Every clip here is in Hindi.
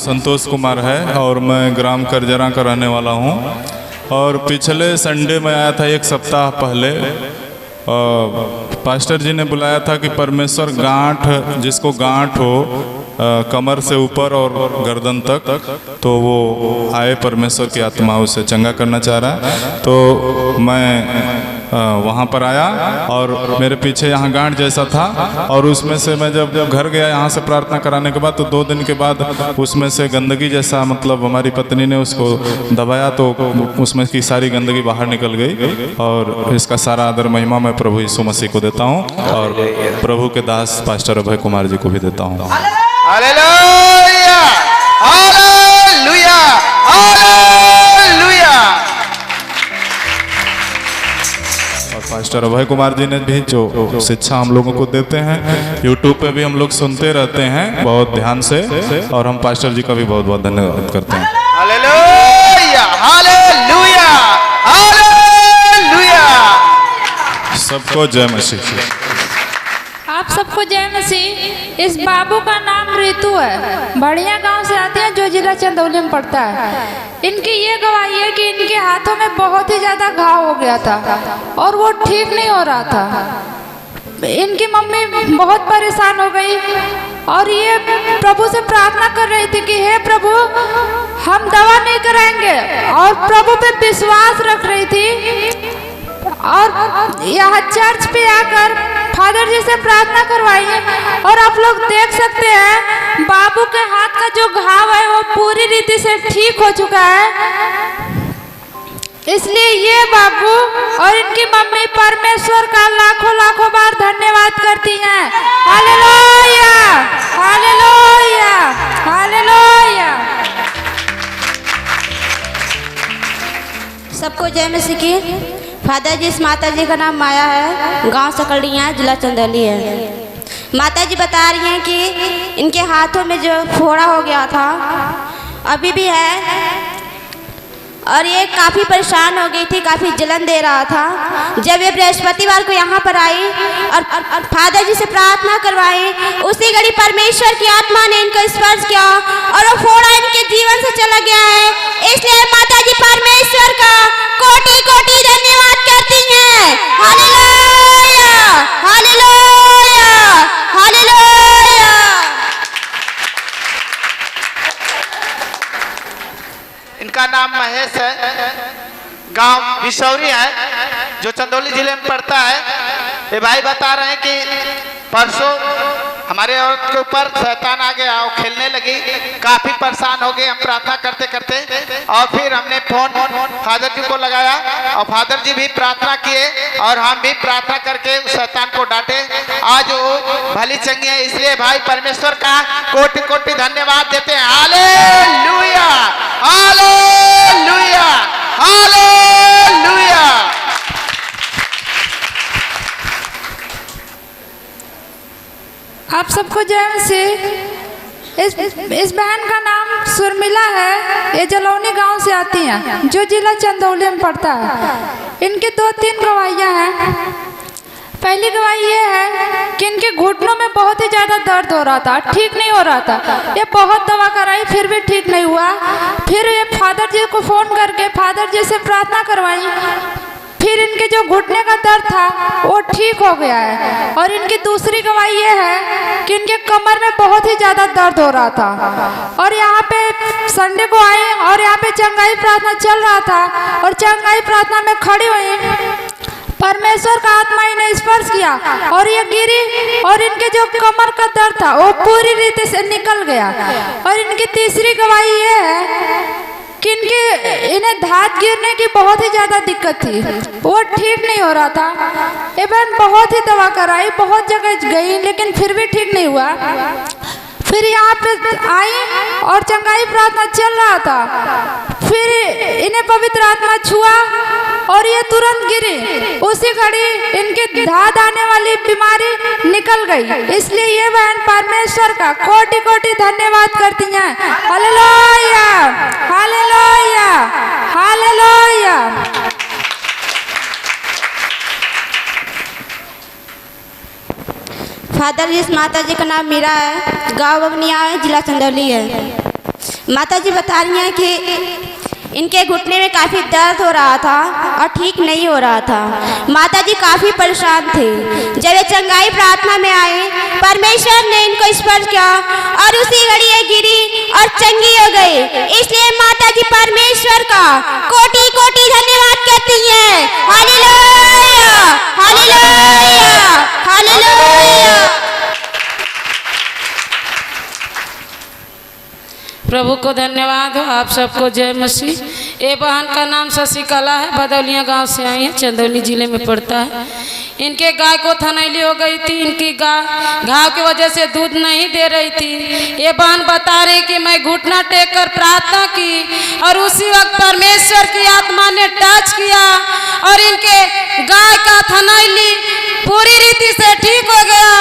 संतोष कुमार है और मैं ग्राम करजरा का रहने वाला हूँ। और पिछले संडे में आया था, एक सप्ताह पहले पास्टर जी ने बुलाया था कि परमेश्वर गांठ, जिसको गांठ हो कमर से ऊपर और गर्दन तक, तो वो आए, परमेश्वर की आत्मा उसे चंगा करना चाह रहा है। तो मैं वहाँ पर आया और मेरे पीछे यहाँ गांठ जैसा था, और उसमें से मैं जब घर गया यहाँ से प्रार्थना कराने के बाद, तो 2 दिन के बाद उसमें से गंदगी जैसा, मतलब हमारी पत्नी ने उसको दबाया तो उसमें की सारी गंदगी बाहर निकल गई। और इसका सारा आदर महिमा मैं प्रभु यीशु मसीह को देता हूँ और प्रभु के दास पास्टर अभय कुमार जी को भी देता हूँ। Hallelujah, hallelujah, hallelujah. और पास्टर अभय कुमार जी ने भी जो शिक्षा हम लोगों को देते हैं, यूट्यूब पे भी हम लोग सुनते रहते हैं बहुत ध्यान से, और हम पास्टर जी का भी बहुत बहुत धन्यवाद करते हैं। Hallelujah, hallelujah, hallelujah. सबको जय मसीह। आप सबको जय मसीह। इस बाबू का नाम रितु है, बढ़िया गांव से आते हैं जो जिला चंदौली में पड़ता है। इनकी ये गवाही है कि इनके हाथों में बहुत ही ज़्यादा घाव हो गया था और वो ठीक नहीं हो रहा था। इनकी मम्मी बहुत परेशान हो गई और ये प्रभु से प्रार्थना कर रही थी कि हे प्रभु, हम दवा नहीं कराएंगे, और प्रभु पे विश्वास रख रही थी। और यहाँ चर्च पे आकर फादर जी से प्रार्थना करवाई है, और आप लोग देख सकते हैं बाबू के हाथ का जो घाव है वो पूरी रीति से ठीक हो चुका है। इसलिए ये बाबू और इनकी मम्मी परमेश्वर का लाखों लाखों बार धन्यवाद करती हैं। Hallelujah, hallelujah, hallelujah. सबको जय मसीह की। फादर जी, इस माता जी का नाम माया है, गांव सकलियाँ, जिला चंदौली है। माता जी बता रही हैं कि इनके हाथों में जो फोड़ा हो गया था अभी भी है, और ये काफ़ी परेशान हो गई थी, काफ़ी जलन दे रहा था। जब ये बृहस्पतिवार को यहाँ पर आई और फादर जी से प्रार्थना करवाई, उसी घड़ी परमेश्वर की आत्मा ने इनको स्पर्श किया और वो फोड़ा इनके जीवन से चला गया है। इसलिए माता जी परमेश्वर का कोटि कोटि धन्यवाद करती हैं। Hallelujah, hallelujah, hallelujah. इनका नाम महेश है, गांव बिशौरी है, जो चंदौली जिले में पड़ता है। ये भाई बता रहे हैं कि परसों हमारे औरत के ऊपर शैतान आ गया और खेलने लगी, काफी परेशान हो गए हम प्रार्थना करते करते। और फिर हमने फोन फादर जी को लगाया और फादर जी भी प्रार्थना किए और हम भी प्रार्थना करके उस शैतान को डांटे। आज वो भली चंगी है, इसलिए भाई परमेश्वर का कोटि कोटि धन्यवाद देते हैं। Hallelujah, hallelujah, hallelujah. आप सबको जय मसीह। इस बहन का नाम सुरमिला है, ये जलौनी गांव से आती हैं जो जिला चंदौली में पड़ता है। इनकी 2-3 गवाहियाँ हैं। पहली गवाही ये है कि इनके घुटनों में बहुत ही ज़्यादा दर्द हो रहा था, ठीक नहीं हो रहा था। ये बहुत दवा कराई फिर भी ठीक नहीं हुआ। फिर ये फादर जी को फ़ोन करके फादर जी से प्रार्थना करवाई, फिर इनके जो घुटने का दर्द था वो ठीक हो गया है। और इनकी दूसरी गवाही ये है कि इनके कमर में बहुत ही ज़्यादा दर्द हो रहा था, और यहाँ पे संडे को आए और यहाँ पे चंगाई प्रार्थना चल रहा था, और चंगाई प्रार्थना में खड़ी हुई, परमेश्वर का आत्मा इन्हें स्पर्श किया और ये गिरी, और इनके जो कमर का दर्द था वो पूरी रीति से निकल गया। और इनकी तीसरी गवाही ये है कि इन्हें धात गिरने की बहुत ही ज़्यादा दिक्कत थी, वो ठीक नहीं हो रहा था। इवन बहुत ही दवा कराई, बहुत जगह गई, लेकिन फिर भी ठीक नहीं हुआ। फिर यहाँ पे आई और चंगाई प्रार्थना चल रहा था, फिर इन्हें पवित्र आत्मा छुआ और ये तुरंत गिरी। उसी घड़ी इनकी धात आने वाली बीमारी निकल गई। इसलिए ये बहन परमेश्वर का कोटि कोटि धन्यवाद करती हैं। Hallelujah, hallelujah, hallelujah. फादर जी, इस माता जी का नाम मीरा है, गाँव बगनिया है, जिला चंदौली है। माता जी बता रही हैं कि इनके घुटने में काफ़ी दर्द हो रहा था और ठीक नहीं हो रहा था। माता जी काफ़ी परेशान थे। जब ये चंगाई प्रार्थना में आए, परमेश्वर ने इनको स्पर्श किया और उसी घड़ी ये गिरी और चंगी हो गई। इसलिए माता जी परमेश्वर का कोटि कोटि धन्यवाद कहती हैं। Hallelujah, hallelujah, hallelujah. प्रभु को धन्यवाद हो। आप सबको जय मसीह। ये बहन का नाम शशिकला है, भदौलिया गांव से आई है, चंदौली जिले में पड़ता है। इनके गाय को थनैली हो गई थी। इनकी गाय घाव की वजह से दूध नहीं दे रही थी। ये बहन बता रही कि मैं घुटना टेक कर प्रार्थना की और उसी वक्त परमेश्वर की आत्मा ने टच किया और इनके गाय का थनैली पूरी रीति से ठीक हो गया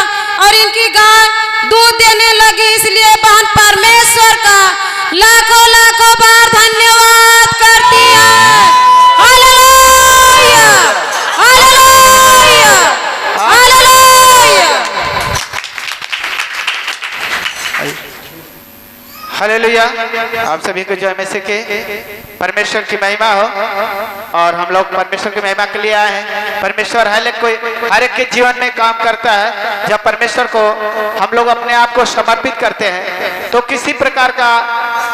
और इनकी गाय दूध देने लगी। इसलिए बहन परमेश्वर का लाखों लाखों बार धन्यवाद करती है। Hallelujah, hallelujah, hallelujah, hallelujah. आप सभी को जय मसीह के परमेश्वर की महिमा हो। और हम लोग परमेश्वर की महिमा के लिए आए हैं। परमेश्वर हर एक के जीवन में काम करता है। जब परमेश्वर को हम लोग अपने आप को समर्पित करते हैं तो किसी प्रकार का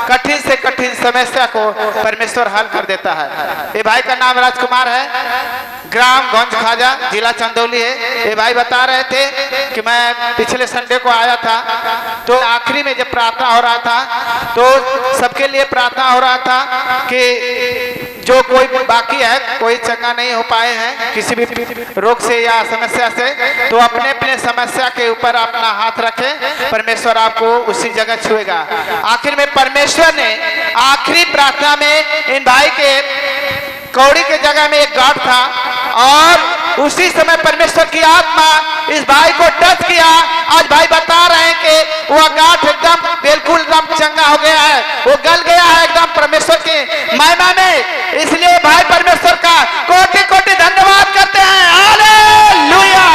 कठिन से कठिन समस्या को परमेश्वर हल कर देता है। ये भाई का नाम राजकुमार है, ग्राम गंज खाजा, जिला चंदौली है। ये भाई बता रहे थे कि मैं पिछले संडे को आया था तो आखिरी में जब प्रार्थना हो रहा था तो सबके लिए प्रार्थना हो रहा था कि जो कोई बाकी है, कोई चंगा नहीं हो पाए हैं किसी भी रोग से या समस्या से, तो अपने अपने समस्या के ऊपर अपना हाथ रखें, परमेश्वर आपको उसी जगह छुएगा। आखिर में परमेश्वर ने आखिरी प्रार्थना में इन भाई के कौड़ी के जगह में एक गांठ था और उसी समय परमेश्वर की आत्मा इस भाई को टच किया। आज भाई बता रहे हैं कि वह गांठ एकदम बिल्कुल एकदम चंगा हो गया है, वो गल गया है एकदम परमेश्वर की महिमा में। इसलिए भाई परमेश्वर का कोटि कोटि धन्यवाद करते हैं। Hallelujah,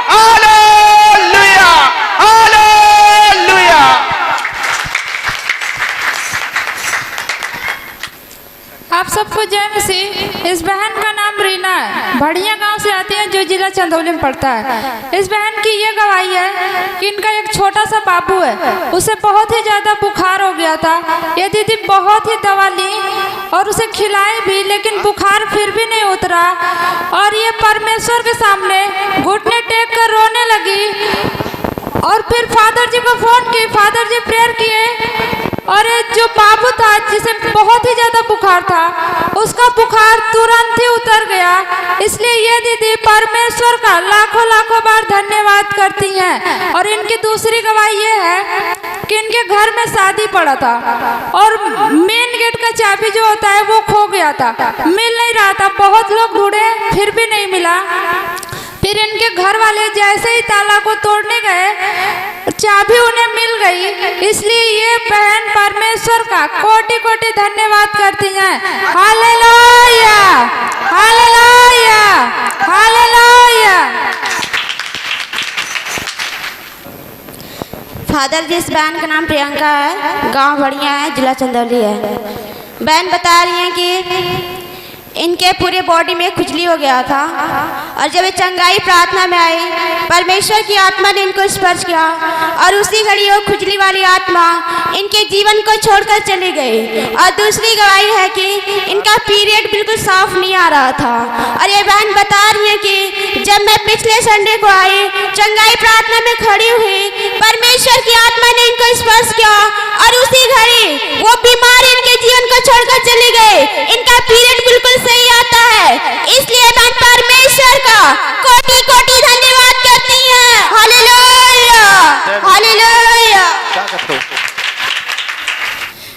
hallelujah, hallelujah. आप सबको जय मसीह। इस बहन का नाम रीना है, बढ़िया गांव से आती है जो जिला चंदौली में पड़ता है। इस बहन की ये गवाही है कि इनका एक छोटा सा बाबू है, उसे बहुत ही ज़्यादा बुखार हो गया था। ये दीदी बहुत ही दवा ली और उसे खिलाई भी, लेकिन बुखार फिर भी नहीं उतरा और ये परमेश्वर के सामने घुटने टेक कर रोने लगी और फिर फादर जी को फ़ोन की। फादर जी प्रेयर किए और जो बाबू था जिसे बहुत ही ज़्यादा बुखार था, उसका बुखार तुरंत ही उतर गया। इसलिए ये दीदी परमेश्वर का लाखों लाखों बार धन्यवाद करती हैं। और इनकी दूसरी गवाही ये है कि इनके घर में शादी पड़ा था और मेन गेट का चाबी जो होता है वो खो गया था, मिल नहीं रहा था। बहुत लोग ढूंढे फिर भी नहीं मिला। फिर इनके घर वाले जैसे ही ताला को तोड़ने गए, चाबी उन्हें मिल गई। इसलिए ये बहन परमेश्वर का कोटि कोटि धन्यवाद करती हैं। Hallelujah, hallelujah, hallelujah. फादर जी, इस बहन का नाम प्रियंका है, गांव बढ़िया है, जिला चंदौली है। बहन बता रही हैं कि इनके पूरे बॉडी में खुजली हो गया था और जब ये चंगाई प्रार्थना में आए, परमेश्वर की आत्मा ने इनको स्पर्श किया और उसी घड़ी वो खुजली वाली आत्मा इनके जीवन को छोड़कर चली गई। और दूसरी गवाही है कि इनका पीरियड बिल्कुल साफ नहीं आ रहा था। और ये बहन बता रही है कि जब मैं पिछले संडे को आई, चंगाई प्रार्थना में खड़ी हुई, परमेश्वर की आत्मा ने इनको स्पर्श किया और उसी घड़ी वो बीमारी इनके जीवन को छोड़कर चली गई। इनका पीरियड बिल्कुल सही आता है। इसलिए मैं परमेश्वर का कोटि कोटि धन्यवाद करती हैं। Hallelujah, hallelujah.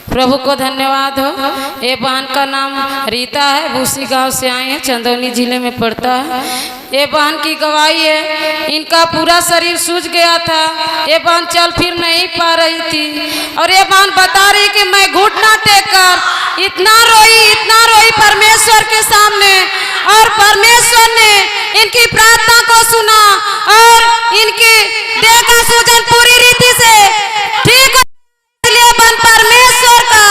प्रभु को धन्यवाद हो। ये बहन का नाम रीता है, भूसी गांव से आई है, चंदौली जिले में पड़ता है। ये बहन की गवाही है, इनका पूरा शरीर सूज गया था, ये बहन चल फिर नहीं पा रही थी और ये बहन बता रही कि मैं घुटना टेक कर इतना रोई परमेश्वर के सामने और परमेश्वर ने इनकी प्रार्थना को सुना और इनकी देह का सूजन पूरी रीति से ठीक हो। इसलिए बहन परमेश्वर का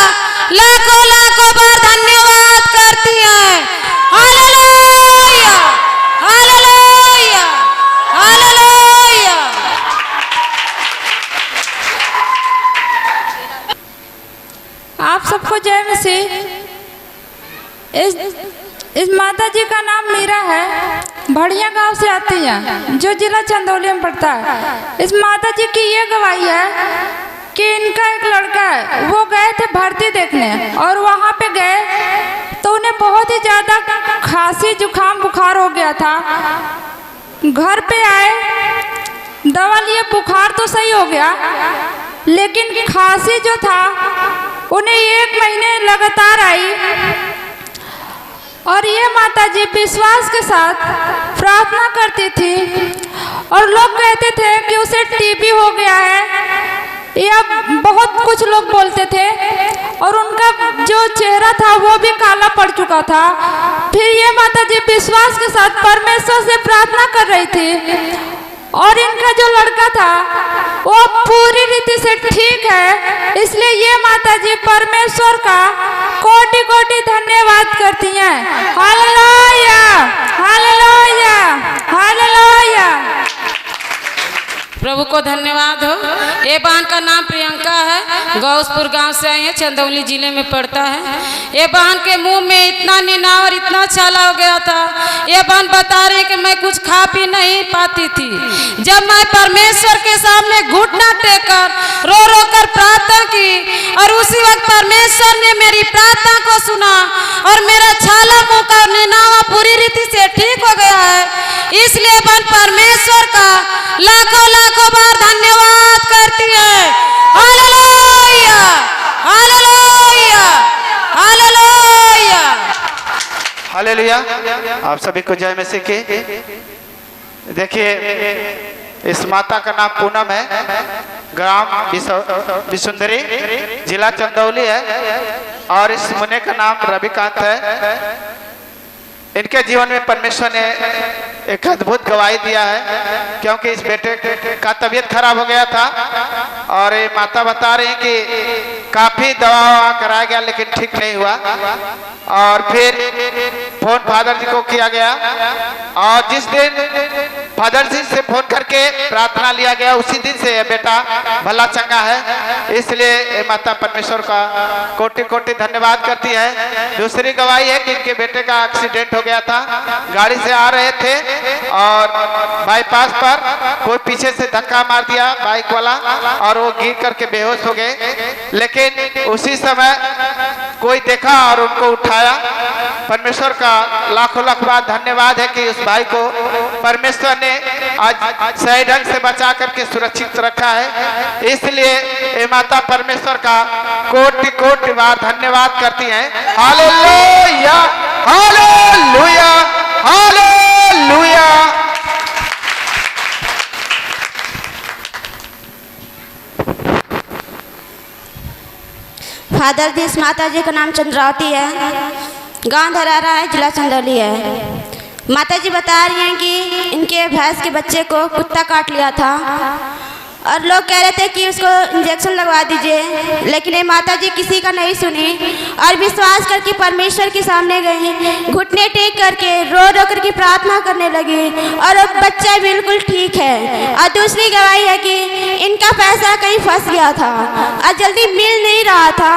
इस माता जी का नाम मीरा है, भड़िया गांव से आती हैं, जो जिला चंदौली में पड़ता है। इस माता जी की ये गवाही है कि इनका एक लड़का है, वो गए थे भर्ती देखने और वहाँ पे गए तो उन्हें बहुत ही ज़्यादा खांसी जुकाम बुखार हो गया था। घर पे आए, दवा लिए, बुखार तो सही हो गया, लेकिन खांसी जो था उन्हें 1 महीने लगातार आई। और ये माता जी विश्वास के साथ प्रार्थना करती थी और लोग कहते थे कि उसे टीबी हो गया है, या बहुत कुछ लोग बोलते थे, और उनका जो चेहरा था वो भी काला पड़ चुका था। फिर ये माता जी विश्वास के साथ परमेश्वर से प्रार्थना कर रही थी और इनका जो लड़का था वो पूरी रीति से ठीक है। इसलिए ये माता जी परमेश्वर का कोटि कोटि धन्यवाद करती हैं। Hallelujah, hallelujah, hallelujah. प्रभु को धन्यवाद हो। ये बहन का नाम प्रियंका है, गौसपुर गांव से आई है, चंदौली जिले में पड़ता है। ये बहन के मुंह में इतना निनाव और इतना छाला हो गया था। ये बहन बता रही कि मैं कुछ खा पी नहीं पाती थी। जब मैं परमेश्वर के सामने घुटना टेककर रो रो कर प्रार्थना की और उसी वक्त परमेश्वर ने मेरी प्रार्थना को सुना और मेरा छाला मुंह का निनावा पूरी रीति से ठीक हो गया है। इसलिए बहन परमेश्वर का लाखों लाखों बार धन्यवाद करती है। Hallelujah, hallelujah, hallelujah, hallelujah. आप सभी को जय मसीह की। देखिए, इस माता का नाम पूनम है, ग्राम बिशुंदरी, जिला चंदौली है, और इस मुन्ने का नाम रविकांत है। इनके जीवन में परमेश्वर ने एक अद्भुत गवाही दिया है, क्योंकि इस बेटे का तबीयत खराब हो गया था और ये माता बता रही कि काफी दवा कराया गया लेकिन ठीक नहीं हुआ। और फिर फोन फादर जी को किया गया और जिस दिन फादर जी से फोन करके प्रार्थना लिया गया उसी दिन से बेटा भला चंगा है। इसलिए माता परमेश्वर का कोटि कोटि धन्यवाद करती है। दूसरी गवाही है कि इनके बेटे का एक्सीडेंट हो गया था, गाड़ी से आ रहे थे और बाईपास पर कोई पीछे से धक्का मार दिया बाइक वाला और वो गिर करके बेहोश हो गए, लेकिन उसी समय कोई देखा और उनको उठाया। परमेश्वर का लाखों लाख बार धन्यवाद है कि उस भाई को परमेश्वर ने आज सही ढंग से बचा करके सुरक्षित रखा है। इसलिए ये माता परमेश्वर का कोटि कोटि बार धन्यवाद करती हैं। Hallelujah, hallelujah, hallelujah. फादर जी, इस माता जी का नाम चंद्रावती है, गांव धरारा है, जिला चंदौली है। माता जी बता रही हैं कि इनके भैंस के बच्चे को कुत्ता काट लिया था और लोग कह रहे थे कि उसको इंजेक्शन लगवा दीजिए, लेकिन ये माता जी किसी का नहीं सुनी और विश्वास करके परमेश्वर के सामने गई, घुटने टेक करके रो रो करके प्रार्थना करने लगी और अब बच्चा बिल्कुल ठीक है। और दूसरी गवाही है कि इनका पैसा कहीं फंस गया था और जल्दी मिल नहीं रहा था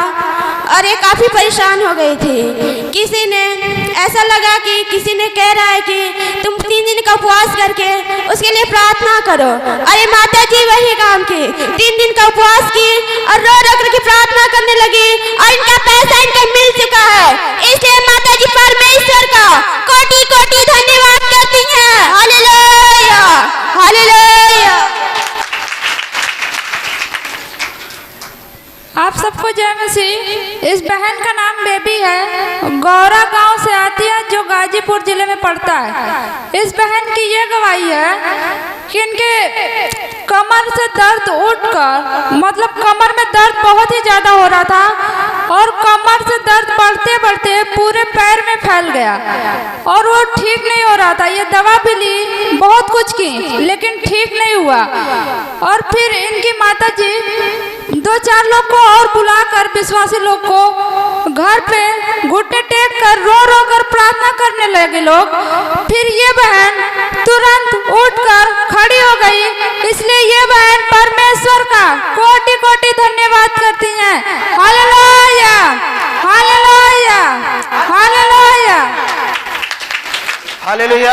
और ये काफ़ी परेशान हो गई थी। किसी ने ऐसा लगा कि किसी ने कह रहा है कि तुम 3 दिन का उपवास करके उसके लिए प्रार्थना करो, और ये माता जी वही काम की 3 दिन का उपवास की और रो रो करके प्रार्थना करने लगी और इनका पैसा इनको मिल चुका है। इसलिए माता जी परमेश्वर का कोटि कोटि धन्यवाद करती हैं। Hallelujah, hallelujah. आप सबको जय मसीह। इस बहन का नाम बेबी है, गौरा गांव से आती है, जो गाजीपुर जिले में पड़ता है। इस बहन की ये गवाही है कि इनके कमर से दर्द उठकर, मतलब कमर में दर्द बहुत ही ज़्यादा हो रहा था और कमर से दर्द बढ़ते बढ़ते पूरे पैर में फैल गया और वो ठीक नहीं हो रहा था। ये दवा भी ली, बहुत कुछ की, लेकिन ठीक नहीं हुआ। और फिर इनकी माता जी 2-4 लोग को और बुलाकर, विश्वासी लोग को घर पे घुटने टेक कर रो रो कर प्रार्थना करने लगे लोग। फिर ये बहन तुरंत उठकर खड़ी हो गई। इसलिए ये बहन परमेश्वर का कोटि कोटि धन्यवाद करती हैं। Hallelujah, hallelujah, hallelujah. हालेलुया।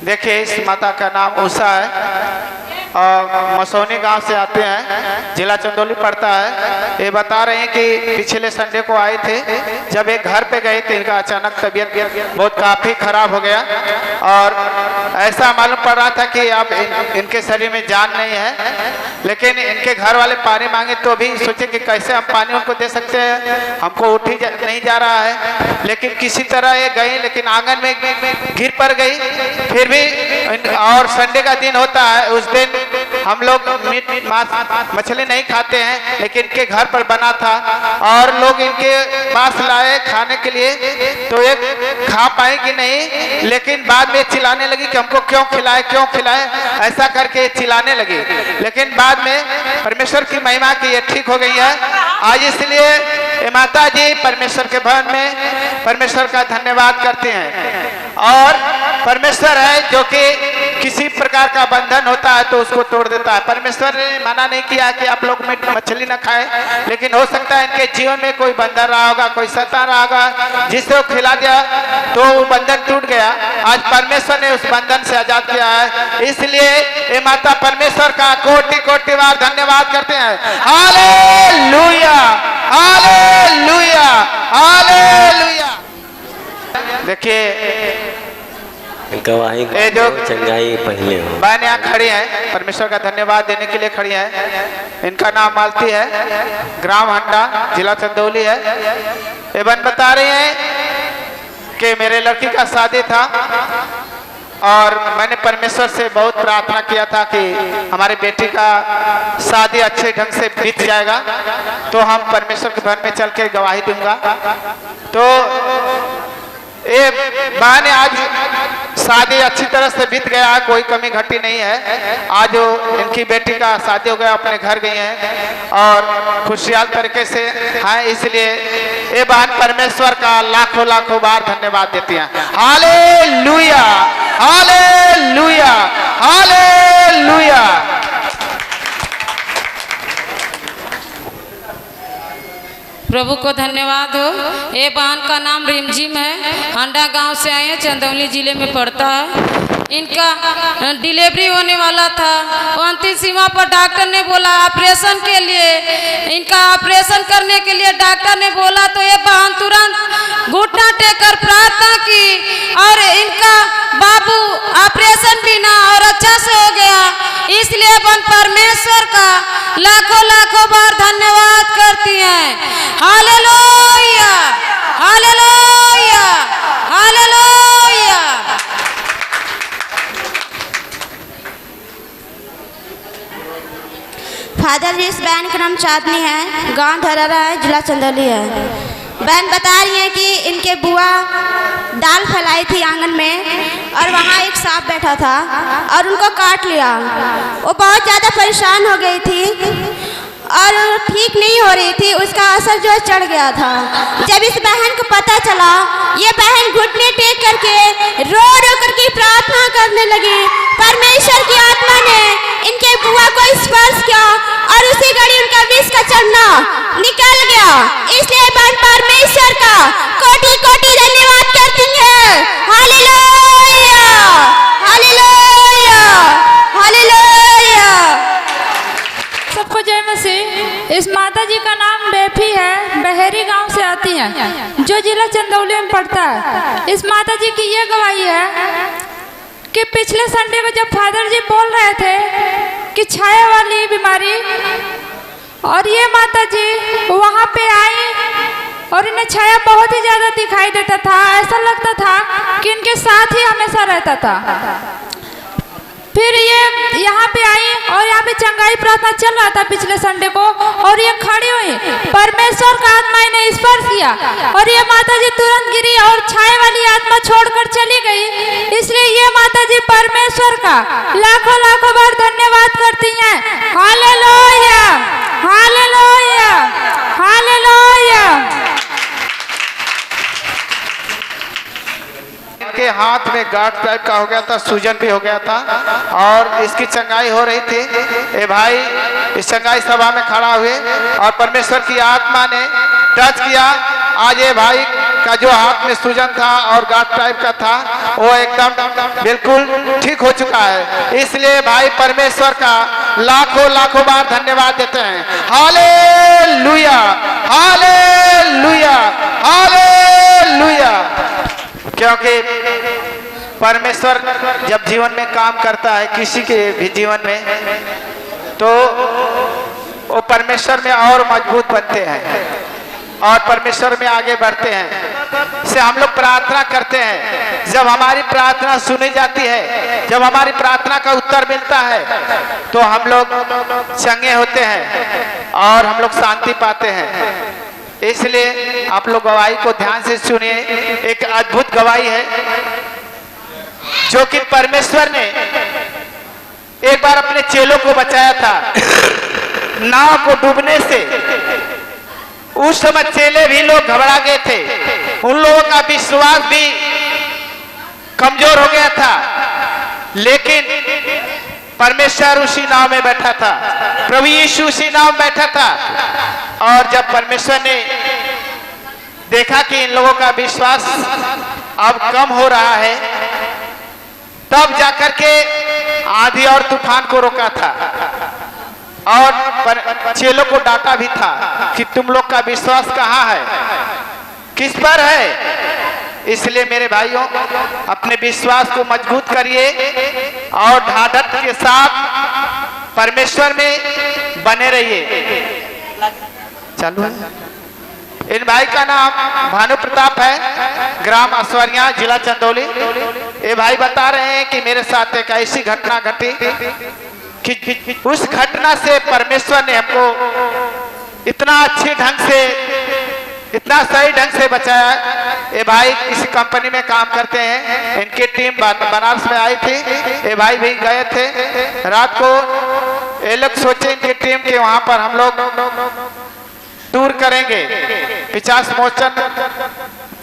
देखिए इस माता का नाम उषा है और मसौनी गांव से आते हैं, जिला चंदौली पड़ता है। ये बता रहे हैं कि पिछले संडे को आए थे, जब एक घर पे गए थे इनका अचानक तबीयत बहुत काफ़ी खराब हो गया और ऐसा मालूम पड़ रहा था कि अब इनके शरीर में जान नहीं है। लेकिन इनके घर वाले पानी मांगे तो भी सोचे कि कैसे हम पानी उनको दे सकते हैं, हमको उठी नहीं जा रहा है। लेकिन किसी तरह ये गई, लेकिन आंगन में गिर पड़ गई। फिर भी और संडे का दिन होता है, उस दिन हम लोग मीट मांस मछली नहीं खाते हैं, लेकिन इनके घर पर बना था और लोग इनके पास लाए खाने के लिए, तो ये खा पाए कि नहीं। लेकिन बाद में चिल्लाने लगी कि हमको क्यों खिलाए, ऐसा करके चिल्लाने लगी। लेकिन बाद में परमेश्वर की महिमा की ये ठीक हो गई है आज। इसलिए माता जी परमेश्वर के भवन में परमेश्वर का धन्यवाद करते हैं। और परमेश्वर है जो कि किसी प्रकार का बंधन होता है तो उसको तोड़ देता है। परमेश्वर ने मना नहीं किया कि आप लोग मीट मछली न खाएं, लेकिन हो सकता है इनके जीवन में कोई बंधन रहा होगा, कोई सता रहा होगा, जिससे वो खिला दिया तो वो बंधन टूट गया। आज परमेश्वर ने उस बंधन से आजाद किया है। इसलिए ये माता परमेश्वर का कोटि कोटि बार धन्यवाद करते हैं। Hallelujah, hallelujah, hallelujah. देखिए गवाही जो चंगाई पहले हो, बहन यहाँ खड़ी है, परमेश्वर का धन्यवाद देने के लिए खड़ी है। इनका नाम मालती है, ग्राम हंडा, जिला चंदौली है। एवं बता रही हैं कि मेरे लड़की का शादी था और मैंने परमेश्वर से बहुत प्रार्थना किया था कि हमारी बेटी का शादी अच्छे ढंग से बीत जाएगा तो हम परमेश्वर के भवन में चल के गवाही दूंगा। तो ये बहन आज शादी अच्छी तरह से बीत गया, कोई कमी घटी नहीं है। आज इनकी बेटी का शादी हो गया, अपने घर गई हैं और खुशहाल तरीके से हैं। इसलिए ये बहन परमेश्वर का लाखों लाखों बार धन्यवाद देती हैं। Hallelujah, hallelujah, hallelujah. प्रभु को धन्यवाद हो। ये बहन का नाम रिमझिम है, हांडा गांव से आए हैं, चंदौली जिले में पड़ता है। इनका डिलीवरी होने वाला था, वो अंतिम सीमा पर डॉक्टर ने बोला ऑपरेशन के लिए, इनका ऑपरेशन करने के लिए डॉक्टर ने बोला तो ये बहन तुरंत घुटना टेककर प्रार्थना की और इनका बाबू ऑपरेशन बिना और अच्छा से हो गया। इसलिए बहन परमेश्वर का लाखों लाखों बार धन्यवाद करती हैं। Hallelujah, hallelujah, hallelujah. फादर जी, इस बहन का नाम चांदनी है, गांव धरारा है, जिला चंदौली है। बहन बता रही है कि इनके बुआ दाल फैलाई थी आंगन में और वहाँ एक सांप बैठा था और उनको काट लिया। वो बहुत ज़्यादा परेशान हो गई थी और ठीक नहीं हो रही थी, उसका असर जो है चढ़ गया था। जब इस बहन को पता चला, ये बहन घुटने टेक करके रो रो करके प्रार्थना करने लगी। परमेश्वर की आत्मा ने इनके बुआ को स्पर्श किया और उसी घड़ी उनका विष का चढ़ना निकल गया। इसलिए बहन परमेश्वर का कोटि कोटि धन्यवाद करती है। Hallelujah, hallelujah, hallelujah. सबको जय मसीह। इस माता जी का नाम बेफी है, बहेरी गांव से आती हैं, जो जिला चंदौली में पड़ता है। इस माता जी की ये गवाही है कि पिछले संडे को जब फादर जी बोल रहे थे कि छाया वाली बीमारी, और ये माता जी वहाँ पे आई और इन्हें छाया बहुत ही ज़्यादा दिखाई देता था। ऐसा लगता था कि इनके साथ ही हमेशा रहता था। फिर ये यहाँ पे आई और यहाँ पे चंगाई प्रार्थना चल रहा था पिछले संडे को, और ये खड़ी हुई, परमेश्वर का आत्मा इन्हें स्पर्श किया और ये माता जी तुरंत गिरी और छाए वाली आत्मा छोड़कर चली गई। इसलिए ये माता जी परमेश्वर का लाखों लाखों बार धन्यवाद करती हैं। Hallelujah, hallelujah, hallelujah. इनके हाथ में गांठ टाइप का हो गया था, सूजन भी हो गया था और इसकी चंगाई हो रही थी। ए भाई इस चंगाई सभा में खड़ा हुए और परमेश्वर की आत्मा ने टच किया। आज ये भाई का जो हाथ में सूजन था और गांठ टाइप का था वो एकदम बिल्कुल ठीक हो चुका है। इसलिए भाई परमेश्वर का लाखों लाखों बार धन्यवाद देते हैं। Hallelujah, hallelujah, hallelujah. क्योंकि परमेश्वर जब जीवन में काम करता है किसी के भी जीवन में, तो वो परमेश्वर में और मजबूत बनते हैं और परमेश्वर में आगे बढ़ते हैं। से हम लोग प्रार्थना करते हैं, जब हमारी प्रार्थना सुनी जाती है, जब हमारी प्रार्थना का उत्तर मिलता है, तो हम लोग चंगे होते हैं और हम लोग शांति पाते हैं। इसलिए आप लोग गवाही को ध्यान से सुनिए। एक अद्भुत गवाही है जो कि परमेश्वर ने एक बार अपने चेलों को बचाया था नाव को डूबने से। उस समय चेले भी लोग घबरा गए थे, उन लोगों का विश्वास भी कमजोर हो गया था, लेकिन परमेश्वर उसी नाव में बैठा था, प्रभु यीशु उसी नाव में बैठा था। और जब परमेश्वर ने देखा कि इन लोगों का विश्वास अब कम हो रहा है, तब जाकर के आंधी और तूफान को रोका था और चेलों को डांटा भी था कि तुम लोग का विश्वास कहाँ है, किस पर है। इसलिए मेरे भाइयों, अपने विश्वास को मजबूत करिए और ढाढ़त के साथ परमेश्वर में बने रहिए। चालू है। इन भाई का नाम भानु प्रताप है, ग्राम असवरिया, जिला चंदौली। ये भाई बता रहे हैं कि मेरे साथ एक ऐसी घटना घटी कि उस घटना से परमेश्वर ने हमको इतना अच्छे ढंग से, इतना सही ढंग से बचाया। ये भाई किसी कंपनी में काम करते हैं, इनकी टीम बनारस में आई थी, ये भाई भी गए थे। रात को ये लोग सोचे इनकी टीम के वहां पर हम लोग टूर करेंगे, 50 मोचन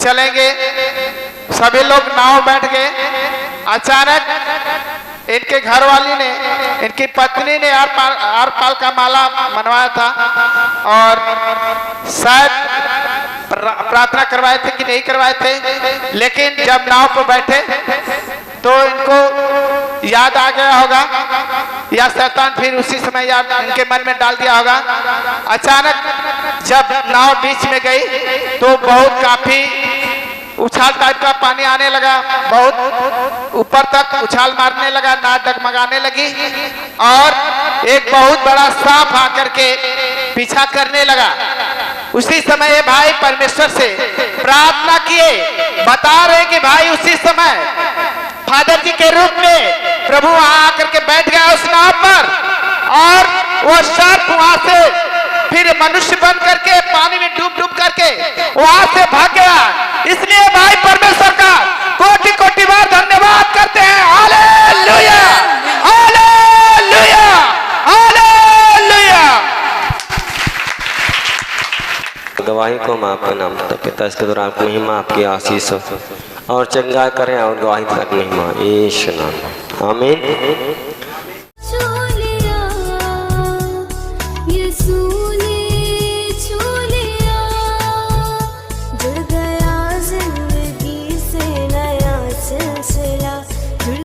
चलेंगे। सभी लोग नाव बैठ गए। अचानक इनके घरवाली ने, इनकी पत्नी ने आर पाल का माला मनवाया था और शायद प्रार्थना करवाए थे कि नहीं करवाए थे, लेकिन जब नाव पर बैठे तो इनको याद आ गया होगा या शैतान फिर उसी समय याद इनके मन में डाल दिया होगा। अचानक जब नाव बीच में गई तो बहुत काफी उछाल टाइप का पानी आने लगा, बहुत ऊपर तक उछाल मारने लगा, नाव डगमगाने लगी और एक बहुत बड़ा सांप आकर के पीछा करने लगा। उसी समय ये भाई परमेश्वर से प्रार्थना किए, बता रहे कि भाई उसी समय फादर जी के रूप में प्रभु वहां आकर के बैठ गया उस नाव पर और वो सर्प वहां से फिर मनुष्य बन करके पानी में डूब डूब करके वहां से भाग गया। इसलिए भाई परमेश्वर का कोटि कोटि बार धन्यवाद करते हैं। Hallelujah, hallelujah, hallelujah. गवाही को हम आपका नाम देते पिता, इसके द्वारा आपकी महिमा, आपकी आशीष हो और चंगा करें और गवाही तक महिमा यीशु नाम। आमीन।